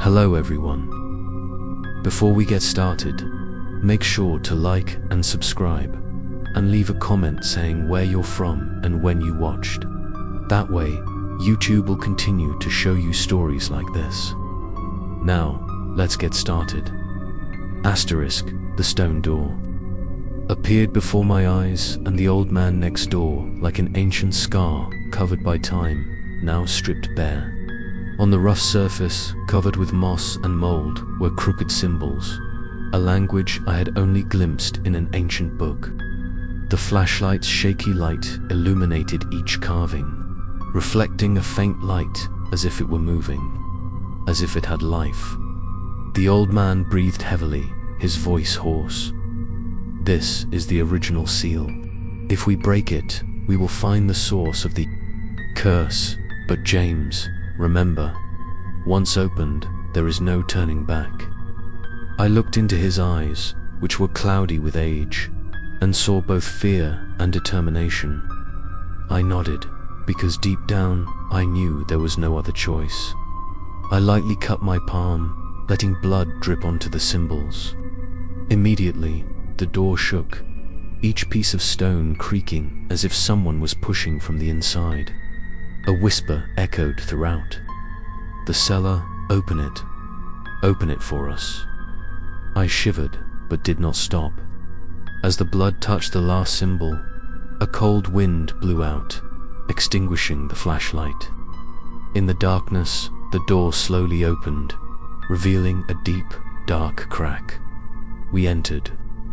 Hello everyone. Before we get started, make sure to like and subscribe, and leave a comment saying where you're from and when you watched. That way, YouTube will continue to show you stories like this. Now, let's get started. Asterisk, the stone door appeared before my eyes, and the old man next door, like an ancient scar covered by time, now stripped bare. On the rough surface, covered with moss and mold, were crooked symbols, a language I had only glimpsed in an ancient book. The flashlight's shaky light illuminated each carving, reflecting a faint light as if it were moving, as if it had life. The old man breathed heavily, his voice hoarse. This is the original seal. If we break it, we will find the source of the curse. But James, remember, once opened, there is no turning back. I looked into his eyes, which were cloudy with age, and saw both fear and determination. I nodded, because deep down, I knew there was no other choice. I lightly cut my palm, letting blood drip onto the symbols. Immediately, the door shook, each piece of stone creaking as if someone was pushing from the inside. A whisper echoed throughout. "The cellar, open it for us." I shivered, but did not stop. As the blood touched the last symbol, a cold wind blew out, extinguishing the flashlight. In the darkness, the door slowly opened, revealing a deep, dark crack. We entered.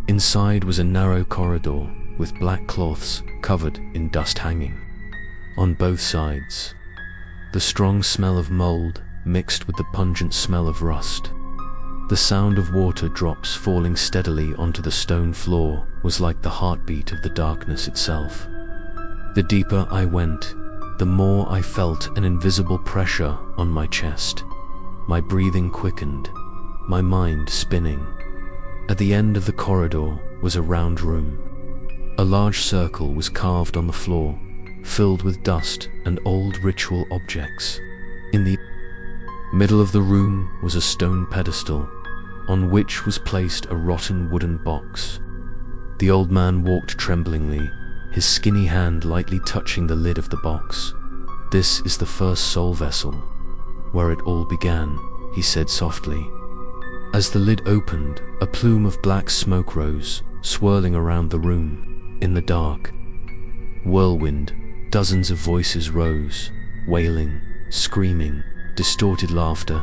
Inside was a narrow corridor with black cloths covered in dust hanging. On both sides, the strong smell of mold mixed with the pungent smell of rust. The sound of water drops falling steadily onto the stone floor was like the heartbeat of the darkness itself. The deeper I went, the more I felt an invisible pressure on my chest. My breathing quickened, my mind spinning. At the end of the corridor was a round room. A large circle was carved on the floor, filled with dust and old ritual objects. In the middle of the room was a stone pedestal, on which was placed a rotten wooden box. The old man walked tremblingly, his skinny hand lightly touching the lid of the box. "This is the first soul vessel, where it all began," he said softly. As the lid opened, a plume of black smoke rose, swirling around the room. In the dark whirlwind, dozens of voices rose, wailing, screaming, distorted laughter.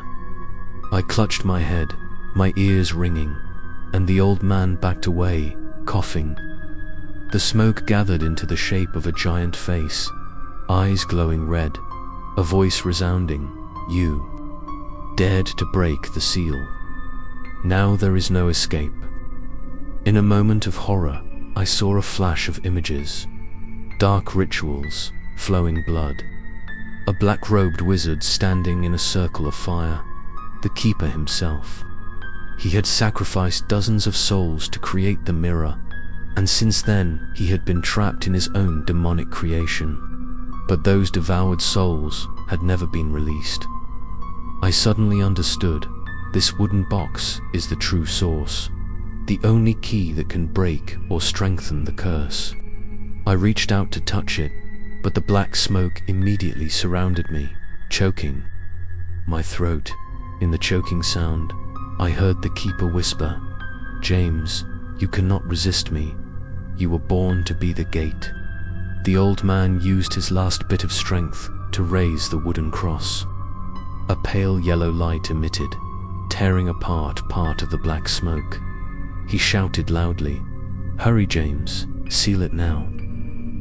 I clutched my head, my ears ringing, and the old man backed away, coughing. The smoke gathered into the shape of a giant face, eyes glowing red, a voice resounding, "You dared to break the seal. Now there is no escape." In a moment of horror, I saw a flash of images. Dark rituals, flowing blood. A black-robed wizard standing in a circle of fire, the keeper himself. He had sacrificed dozens of souls to create the mirror, and since then he had been trapped in his own demonic creation. But those devoured souls had never been released. I suddenly understood. This wooden box is the true source, the only key that can break or strengthen the curse. I reached out to touch it, but the black smoke immediately surrounded me, choking my throat. In the choking sound, I heard the keeper whisper, "James, you cannot resist me. You were born to be the gate." The old man used his last bit of strength to raise the wooden cross. A pale yellow light emitted, tearing apart part of the black smoke. He shouted loudly, "Hurry, James, seal it now."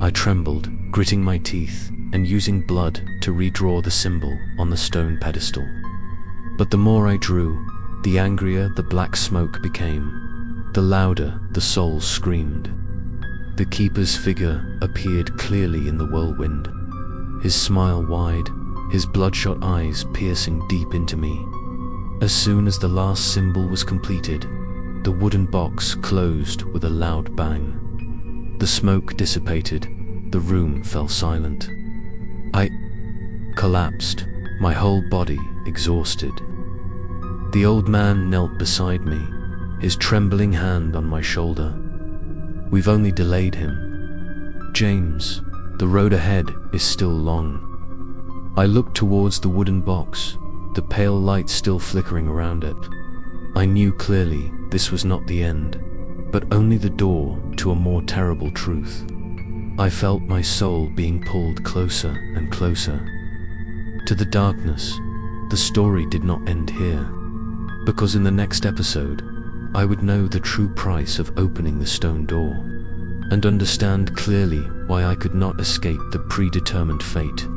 I trembled, gritting my teeth and using blood to redraw the symbol on the stone pedestal. But the more I drew, the angrier the black smoke became, the louder the souls screamed. The keeper's figure appeared clearly in the whirlwind, his smile wide, his bloodshot eyes piercing deep into me. As soon as the last symbol was completed, the wooden box closed with a loud bang. The smoke dissipated, the room fell silent. I collapsed, my whole body exhausted. The old man knelt beside me, his trembling hand on my shoulder. "We've only delayed him. James, the road ahead is still long." I looked towards the wooden box, the pale light still flickering around it. I knew clearly this was not the end, but only the door to a more terrible truth. I felt my soul being pulled closer and closer to the darkness. The story did not end here, because in the next episode, I would know the true price of opening the stone door, and understand clearly why I could not escape the predetermined fate.